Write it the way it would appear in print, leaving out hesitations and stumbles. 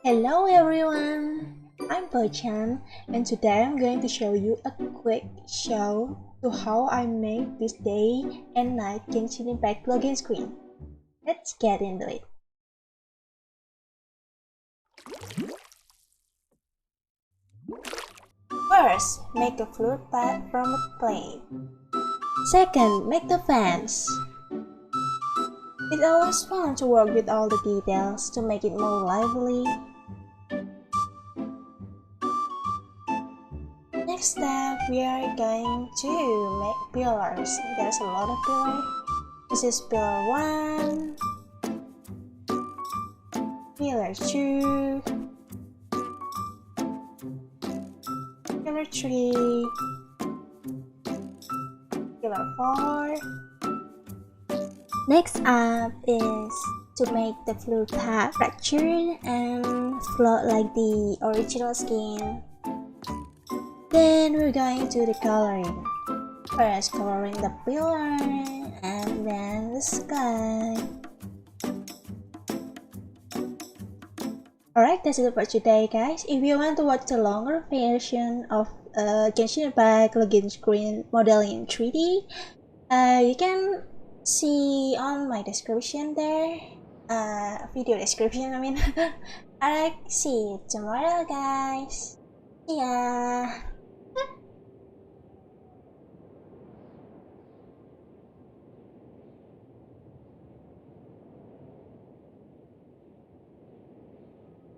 Hello everyone, I'm Pochan and today I'm going to show you a quick show to how I make this day and night Genshin Impact login screen. Let's get into it. First, make a flute pad from a plate. Second, make the fans. It's always fun to work with all the details to make it more lively. Next step, we are going to make pillars. There's a lot of pillars. This is pillar 1, pillar 2, pillar 3, pillar 4. Next up is to make the flute pad fractured and float like the original skin. Then we're going to the coloring. First coloring the pillar and then the sky. Alright, that's it for today guys. If you want to watch the longer version of Genshin Impact login screen modeling in 3D, you can see on my description there, video description I mean. Alright, see you tomorrow guys. See ya.